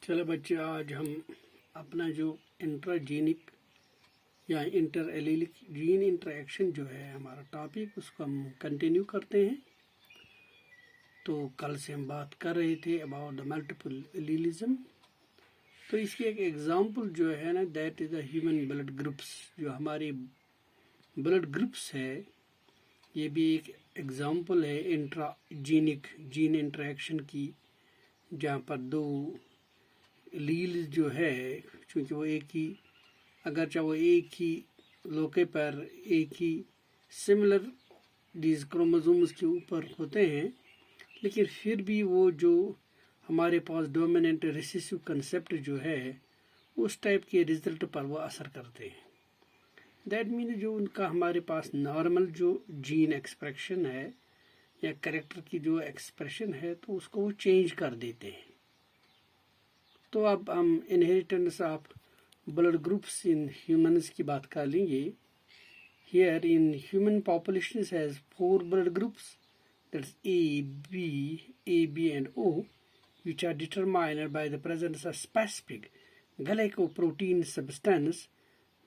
چلو بچے، آج ہم اپنا جو انٹراجینک یا انٹر ایلیلک جین انٹریکشن جو ہے ہمارا ٹاپک، اس کو ہم کنٹینیو کرتے ہیں۔ تو کل سے ہم بات کر رہے تھے اباؤٹ دا ملٹیپل ایلیلزم۔ تو اس کی ایک ایگزامپل جو ہے نا، that is the human blood groups. جو ہماری بلڈ گروپس ہے، یہ بھی ایک ایگزامپل ہے انٹراجینک جین انٹریکشن کی، جہاں پر دو لیل جو ہے، چونکہ وہ اگرچہ وہ ایک ہی لوکے پر ایک ہی سملر دیز کروموزومز کے اوپر ہوتے ہیں، لیکن پھر بھی وہ جو ہمارے پاس ڈومیننٹ ریسیسو کنسیپٹ جو ہے، اس ٹائپ کے رزلٹ پر وہ اثر کرتے ہیں۔ دیٹ مین جو ان کا ہمارے پاس نارمل جو جین ایکسپریشن ہے یا کریکٹر کی جو ایکسپریشن ہے، تو اس کو وہ چینج کر دیتے ہیں۔ تو اب ہم inheritance of blood groups in humans کی بات کر لیں گے۔ Here in human population has 4 blood groups، that's A, B and O, which are determined by the presence of specific glycoprotein substance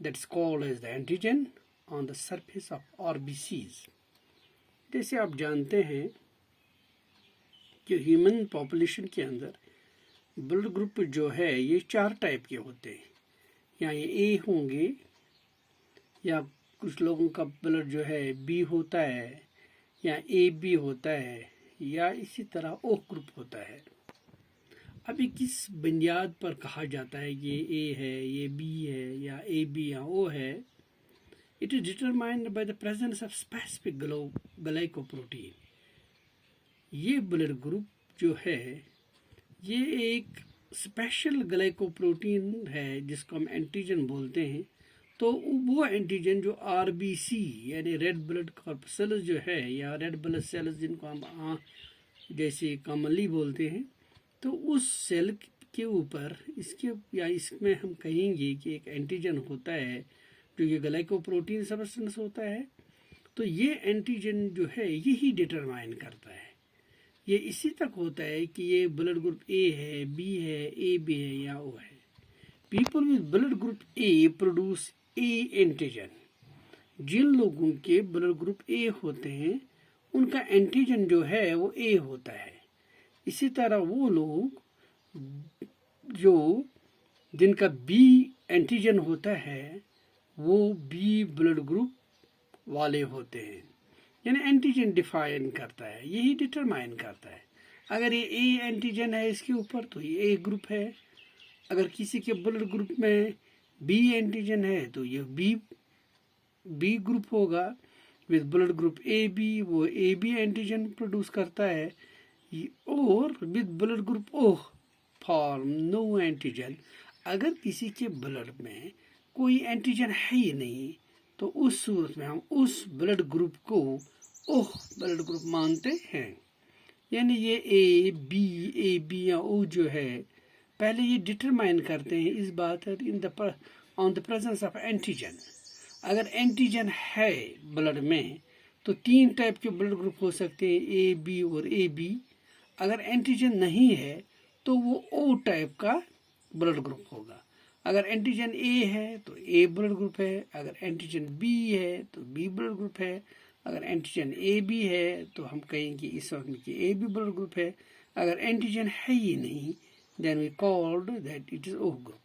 that's called as the antigen on the surface of RBCs۔ جیسے آپ جانتے ہیں کہ human population کے اندر blood group جو ہے یہ 4 type کے ہوتے ہیں، یا یہ اے ہوں گے، یا کچھ لوگوں کا بلڈ جو ہے بی ہوتا ہے، یا اے بی ہوتا ہے، یا اسی طرح او گروپ ہوتا ہے۔ اب یہ کس بنیاد پر کہا جاتا ہے یہ اے ہے، یہ بی ہے، یا اے بی یا او ہے؟ It is determined by the presence of specific glycoprotein۔ یہ بلڈ گروپ جو ہے یہ ایک اسپیشل گلائکوپروٹین ہے جس کو ہم اینٹیجن بولتے ہیں۔ تو وہ اینٹیجن جو آر بی سی یعنی ریڈ بلڈ سیلز جو ہے، یا ریڈ بلڈ سیلز جن کو ہم جیسے کامنلی بولتے ہیں، تو اس سیل کے اوپر اس میں ہم کہیں گے کہ ایک اینٹیجن ہوتا ہے جو یہ گلائکوپروٹین سبسٹنس ہوتا ہے۔ تو یہ اینٹیجن جو ہے یہی ڈٹرمائن کرتا ہے، یہ اسی تک ہوتا ہے کہ یہ بلڈ گروپ اے ہے، بی ہے، اے بی ہے یا او ہے۔ People with blood group A produce A antigen. جن لوگوں کے بلڈ گروپ اے ہوتے ہیں ان کا اینٹیجن جو ہے وہ اے ہوتا ہے۔ اسی طرح وہ لوگ جو جن کا بی اینٹیجن ہوتا ہے وہ بی بلڈ گروپ والے ہوتے ہیں۔ یعنی اینٹیجن ڈیفائن کرتا ہے، یہی ڈٹرمائن کرتا ہے۔ اگر یہ اے اینٹیجن ہے اس کے اوپر تو یہ اے گروپ ہے، اگر کسی کے بلڈ گروپ میں بی اینٹیجن ہے تو یہ بی گروپ ہوگا۔ with blood group A B وہ اے بی اینٹیجن پروڈیوس کرتا ہے، اور with blood group O form no antigen. اگر کسی کے بلڈ میں کوئی اینٹیجن ہے ہی نہیں تو اس صورت میں ہم اس بلڈ گروپ کو او بلڈ گروپ مانتے ہیں۔ یعنی یہ اے بی یا او جو ہے پہلے یہ ڈٹرمائن کرتے ہیں اس بات آن دا پریزنس آف اینٹیجن۔ اگر اینٹیجن ہے بلڈ میں تو 3 ٹائپ کے بلڈ گروپ ہو سکتے ہیں، اے بی اور اے بی۔ اگر اینٹیجن نہیں ہے تو وہ او ٹائپ کا بلڈ گروپ ہوگا۔ اگر اینٹیجن اے ہے تو اے بلڈ گروپ ہے، اگر اینٹیجن بی ہے تو بی بلڈ گروپ ہے، اگر اینٹیجن اے بی ہے تو ہم کہیں گے اس وقت کہ اے بی بلڈ گروپ ہے۔ اگر اینٹیجن ہے ہی نہیں then we called that it is O group۔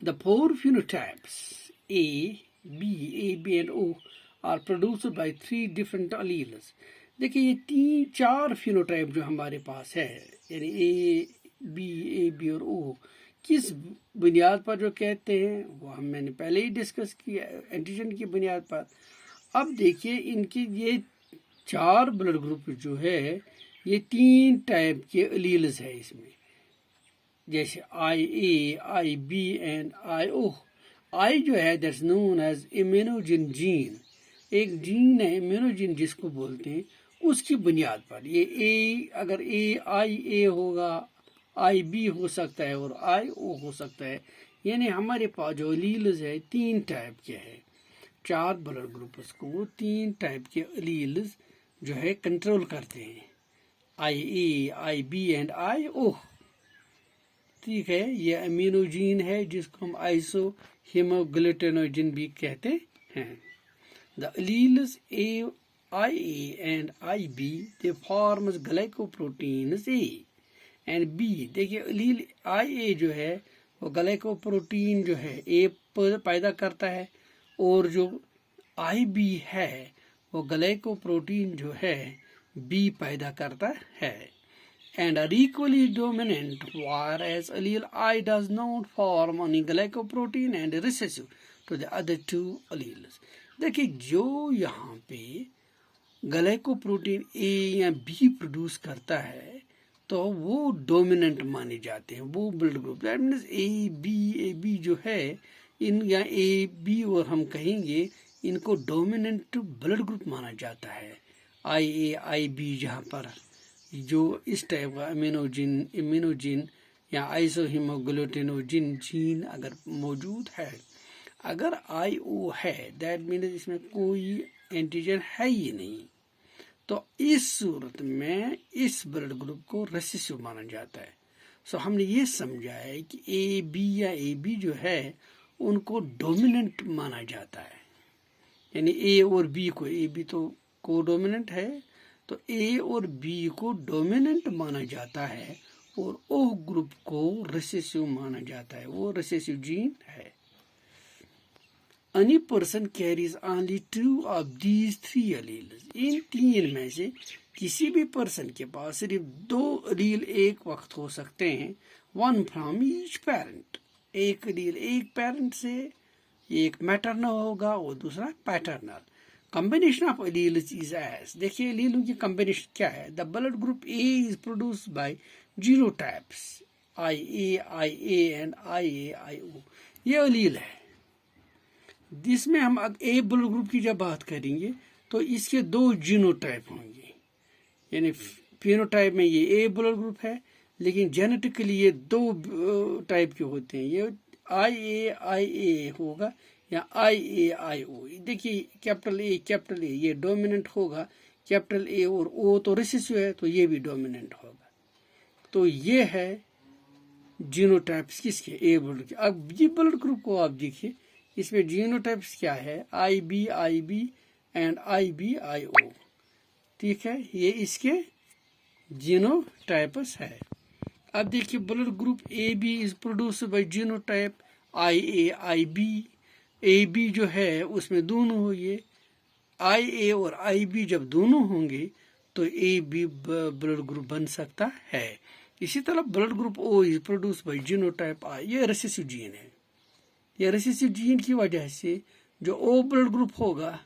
The 4 phenotypes A, B and O are produced by 3 different alleles۔ دیکھیں یہ 4 فینوٹائپ جو ہمارے پاس ہے، یعنی اے بی اور او، کس بنیاد پر جو کہتے ہیں وہ میں نے پہلے ہی ڈسکس کیا، اینٹیجن کی بنیاد پر۔ اب دیکھیے ان کی یہ 4 بلڈ گروپ جو ہے یہ 3 ٹائپ کے الیلز ہے اس میں، جیسے آئی اے، آئی بی اینڈ آئی او۔ آئی جو ہے دیٹس نون ایز امیونوجن جین، ایک جین ہے امیونوجن جس کو بولتے ہیں، اس کی بنیاد پر یہ اے، اگر آئی اے ہوگا، آئی بی ہو سکتا ہے اور آئی او ہو سکتا ہے۔ یعنی ہمارے پاس جو الیلز ہے 3 ٹائپ کے ہے، 4 بلڈ گروپس کو 3 ٹائپ کے الیلز جو ہے کنٹرول کرتے ہیں، آئی اے، آئی بی اینڈ آئی او۔ ठीक है, ये अमीनोजीन है जिसको हम आइसो हीमोग्लूटिनोजिन भी कहते हैं. The alleles A, IA and IB they form glycoproteins A and B. देखिए allele IA जो है वो ग्लाइकोप्रोटीन जो है A पैदा करता है और जो IB है वो ग्लाइकोप्रोटीन जो है B पैदा करता है. And are equally dominant, whereas allele I does not form any glycoprotein and recessive to the other two alleles. देखिए जो यहाँ पे ग्लाइकोप्रोटीन ए या बी प्रोड्यूस करता है तो वो डोमिनेंट माने जाते हैं, वो blood group. That means A B जो है इन या ए बी और हम कहेंगे इनको डोमिनेंट ब्लड ग्रुप माना जाता है. आई बी जहाँ पर जो इस टाइप का इम्यूनोजिन या आइसोहीमोग्लूटिनोजिन जीन अगर मौजूद है, अगर IO है दैट मीन्स इसमें कोई एंटीजन है ही नहीं, तो इस सूरत में इस ब्लड ग्रुप को रेसेसिव माना जाता है. सो हमने ये समझा है कि ए बी या ए बी जो है उनको डोमिनेंट माना जाता है, यानी ए और बी को, ए बी तो को डोमिनेंट है तो ए और बी को डोमिनेंट माना जाता है और ओ ग्रुप को रिसेसिव माना जाता है, वो रिसेसिव जीन है. Any person carries only 2 of these 3 alleles. इन तीन में से किसी भी पर्सन के पास सिर्फ 2 एलील एक वक्त हो सकते हैं. वन फ्रॉम ईच पेरेंट, एक एलील एक पेरेंट से, एक मैटरनल होगा और दूसरा paternal. Combination of alleles is as, देखिए एलीलों की कॉम्बिनेशन क्या है. The blood group A is produced by genotypes IA and IAIO. ये एलील है जिसमें हम ए ब्लड ग्रुप की जब बात करेंगे तो इसके 2 जीनोटाइप होंगे, यानी फिनोटाइप में ये ए ब्लड ग्रुप है लेकिन जेनेटिकली ये 2 टाइप के होते हैं. ये IA होगा या IAIO. देखिए कैपिटल ए ये डोमिनेंट होगा, कैपिटल ए और ओ तो रिसेसिव है तो ये भी डोमिनेंट होगा. तो ये है जीनोटाइप्स किसके, ए ब्लड के. अब ये ब्लड ग्रुप को आप देखिए, इसमें जीनोटाइप्स क्या है, IB एंड IBIO. ठीक है, ये इसके जीनोटाइप्स है. अब देखिए blood group AB is produced bye genotype IAIB. AB जो है उसमें दोनों होंगे, IA और IB जब दोनों होंगे तो AB ब्लड ग्रुप बन सकता है. इसी तरह blood group O is produced bye genotype I. ये रिसेसिव जीन है. ये रिसेसिव जीन की वजह से जो O ब्लड ग्रुप होगा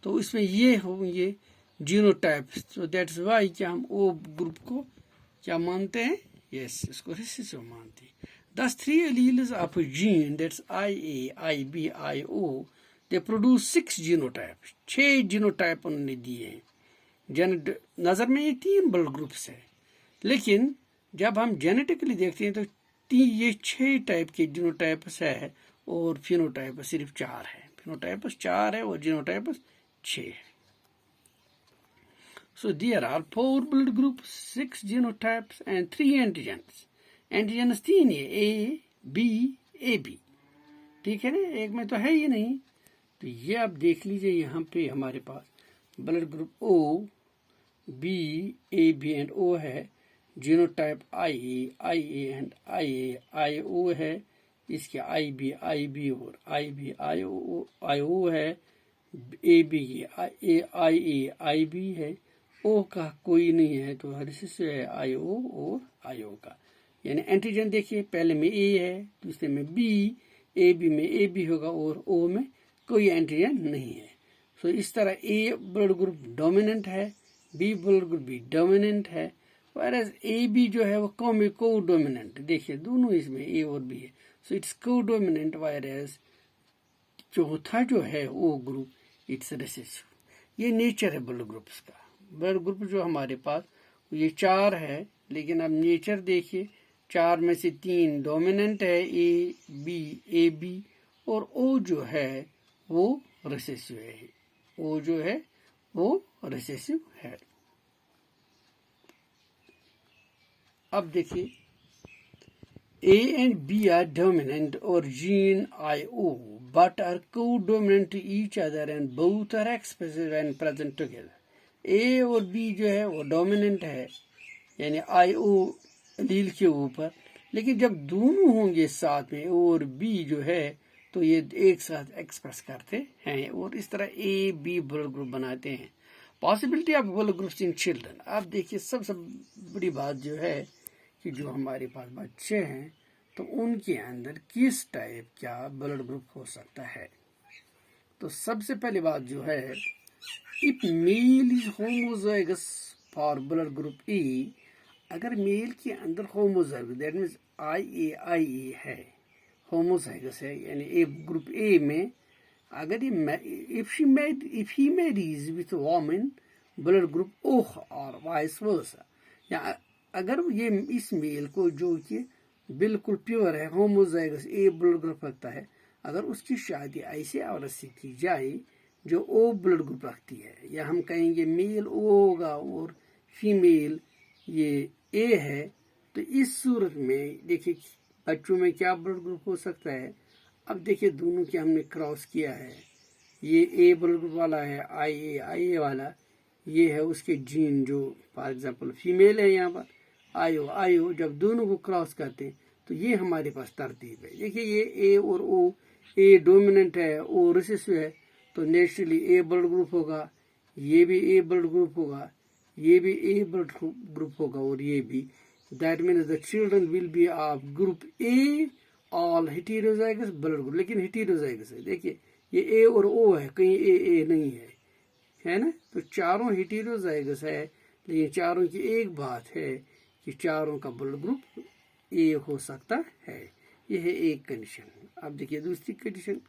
तो इसमें ये होंगे जीनोटाइप्स. तो दैट्स वाई क्या हम O ग्रुप को क्या मानते हैं, यस इसको रिसेसिव मानते हैं. Thus 3 alleles of a gene, that's IA, IB, IO, they produce 6 genotypes. 6 genotype उन्होंने दिए हैं. नजर में ये 3 ब्लड ग्रुप्स है, लेकिन जब हम जेनेटिकली देखते हैं तो ये 6 टाइप के जीनोटाइप्स है और फिनोटाइप सिर्फ 4 है. फिनोटाइप्स 4 है और जीनोटाइप्स 6 है. So there are 4 blood groups, 6 genotypes and 3 antigens. Antigen 3 है, A, B, AB. ठीक है ना, एक में तो है ही नहीं. तो ये आप देख लीजिए यहाँ पे हमारे पास blood group O, B, AB and O है, जीनोटाइप IA एंड IAIO है, इसके IB और IBIO है, AB IAIB है, O का कोई नहीं है तो रिसेसिव है IO और IO का. यानी एंटीजन देखिए, पहले में A है, दूसरे में B, AB में AB होगा और O में कोई एंटीजन नहीं है. तो इस तरह A ब्लड ग्रुप डोमिनेंट है, B ब्लड ग्रुप भी डोमिनेंट है, whereas AB जो है वो को डोमिनेंट. देखिए दोनों इसमें A और B है, सो इट्स को डोमिनेंट. whereas चौथा जो है O ग्रुप इट्स रिसेसिव. ये नेचर है ब्लड ग्रुप्स का. ब्लड ग्रुप जो हमारे पास ये 4 है, लेकिन अब नेचर देखिए, 4 में से 3 डोमिनेंट है, AB और O जो है वो रिसेसिव है. O जो है वो रिसेसिव है. अब देखिए A and B are dominant or gene IO but are co-dominant to each other and both are expressive and present together. A और B जो है वो dominant है यानी IO एलील के ऊपर, लेकिन जब दोनों होंगे साथ में O और B जो है तो ये एक साथ एक्सप्रेस करते हैं और इस तरह A B ब्लड ग्रुप बनाते हैं. Possibility of blood groups in children. आप देखिए सबसे बड़ी बात जो है कि जो हमारे पास बच्चे हैं तो उनके अंदर किस टाइप का ब्लड ग्रुप हो सकता है. तो सबसे पहली बात जो है, if male is homozygous for blood group A, अगर मेल के अंदर होमोजाइगस दैट मीन्स IA है, होमोजाइगस है यानी ए ग्रुप ए में अगर ये if he marries with women blood group O और वाइस वर्सा, या अगर ये इस मेल को जो कि बिल्कुल प्योर है होमोजाइगस ए ब्लड ग्रुप रखता है, अगर उसकी शादी ऐसे औरत से की जाए जो O ब्लड ग्रुप रखती है, या हम कहेंगे मेल O होगा और फीमेल ये A है, तो इस सूरत में देखिए बच्चों में क्या ब्लड ग्रुप हो सकता है. अब देखिए दोनों के हमने क्रॉस किया है, ये A ब्लड ग्रुप वाला है, IA वाला, ये है उसके जीन जो फॉर एग्जांपल फीमेल है यहाँ पर IO, जब दोनों को क्रॉस करते हैं तो ये हमारे पास तरतीब है. देखिए ये A और O, A डोमिनेंट है, O रिसेसिव है, तो नेचुरली A ब्लड ग्रुप होगा, ये भी A ब्लड ग्रुप होगा, ये भी A ब्लड ग्रुप होगा और ये भी. That means the children will be of group A all heterozygous blood group, लेकिन हेटेरोजाइगस है. देखिए ये A और O है, कहीं A नहीं है ना. तो चारों हेटेरोजाइगस है, लेकिन चारों की एक बात है कि चारों का ब्लड ग्रुप A हो सकता है. यह है एक कंडीशन. अब देखिए दूसरी condition,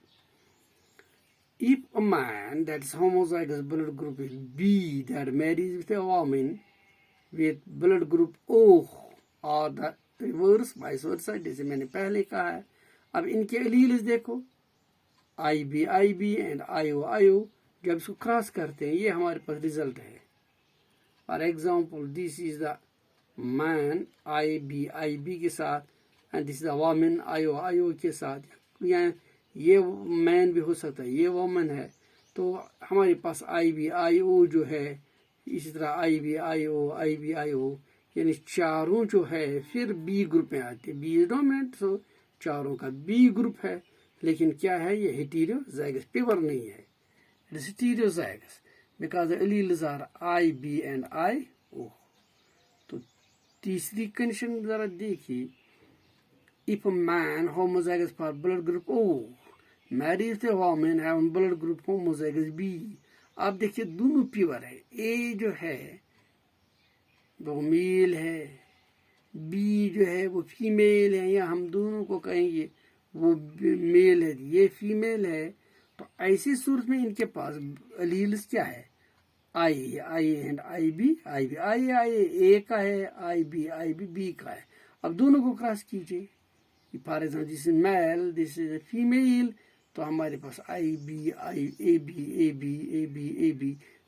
if a man that is homozygous blood group is B that marries with a woman with blood group O or the reverse vice versa, जैसे मैंने पहले कहा है. अब इनके एलील्स देखो IB एंड IO, जब इसको क्रॉस करते हैं ये हमारे पास रिजल्ट है. For example this is the man IB के साथ and this is the women IO के साथ, या ये मैन भी हो सकता है, ये वोमेन है, तो हमारे पास IO जो है, इसी तरह IO यानी चारों जो है फिर B ग्रुप में आते हैं. B इज डोमिनेंट, सो चारों का B ग्रुप है, लेकिन क्या है ये हेटेरोजाइगस, प्योर नहीं है. It is heterozygous because the alleles are IB and IO. तो तीसरी कंडीशन जरा देखिए, if a man homozygous for blood group O marries the woman having blood group homozygous B. आप देखिए दोनों प्योर है. A जो है वो मेल है, B जो है वो फीमेल है, या हम दोनों को कहेंगे वो मेल है, ये फीमेल है. तो ऐसी सूरत में इनके पास एलील्स क्या है, I एंड IB A का है, IB B का है. अब दोनों को क्रॉस कीजिए, for example this is male, this is female, तो हमारे पास AB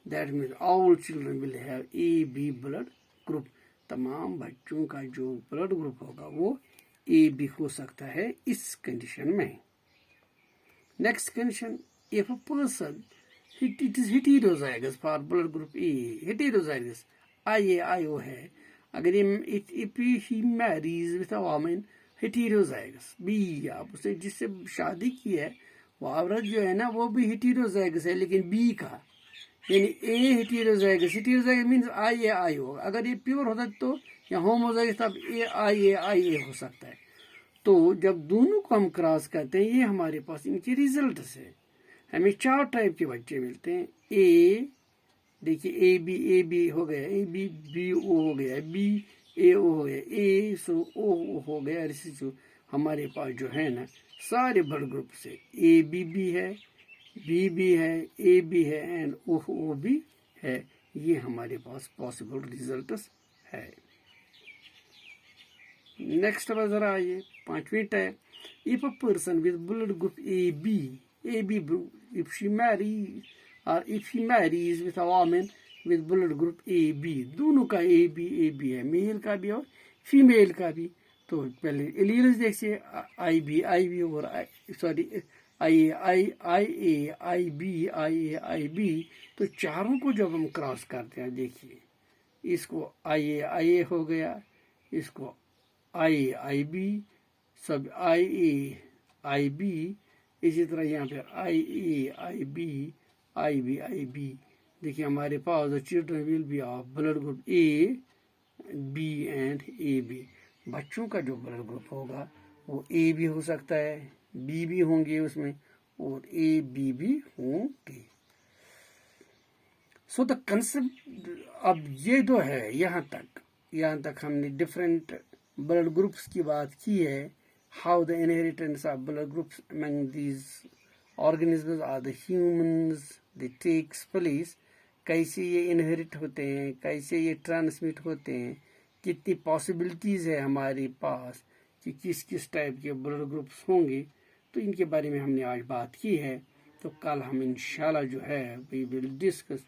that means all children will have AB blood group. तमाम बच्चों का जो ब्लड ग्रुप होगा वो AB हो सकता है इस कंडीशन में. Next condition, if a person it is heterozygous for blood group A, heterozygous IO है, अगर if he marries with a women heterozygous B, आप उसे जिससे शादी की है वो औरत जो है ना वो भी हेटेरोजाइगस है, लेकिन B का यानी A हेटेरोजाइगस मीन्स IO. अगर ये प्योर होता तो या होमोजाइगस तब IA हो सकता है. तो जब दोनों को हम क्रॉस करते हैं ये हमारे पास इनके रिजल्ट है. हमें 4 टाइप के बच्चे मिलते हैं. A देखिए AB हो गया, BO हो गया, BAO हो गया, A सो O हो गया. रिसेसिव हमारे पास जो है ना सारे ब्लड ग्रुप से AB भी है, B भी है, A भी है एंड O भी है. ये हमारे पास पॉसिबल रिजल्ट्स है. नेक्स्ट अब जरा आइए 5वीं type, if a person with blood group AB if she marries or if he marries with a woman with blood group AB, दोनों का AB है, मेल का भी और फीमेल का भी. تو پہلے ایلیلز دیکھیے آئی بی اور آئی بی تو چاروں کو جب ہم کراس کرتے ہیں دیکھیے اس کو آئی اے ہو گیا, اس کو آئی بی, سب آئی بی, اسی طرح یہاں پہ آئی بی. دیکھیے ہمارے پاس the children will be of blood group A, B and AB. بچوں کا جو بلڈ گروپ ہوگا وہ اے بھی ہو سکتا ہے, بی بھی ہوں گے اس میں, اور اے بی بھی ہوں گے. سو دا کنسپٹ اب یہ جو ہے یہاں تک ہم نے ڈفرینٹ بلڈ گروپس کی بات کی ہے. How the inheritance of blood groups among these organisms or the humans they takes place, کیسے یہ انہیریٹ ہوتے ہیں, کیسے یہ ٹرانسمٹ ہوتے ہیں, کتنی پاسبلٹیز ہے ہمارے پاس کہ کس ٹائپ کے بلڈ گروپس ہوں گے. تو ان کے بارے میں ہم نے آج بات کی ہے. تو کل ہم انشاءاللہ جو ہے we will discuss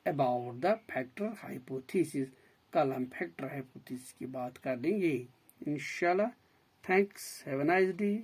about the factor hypothesis. کل ہم فیکٹر ہائپوتھیسس کی بات کر لیں گے انشاءاللہ. Thanks, have a nice day.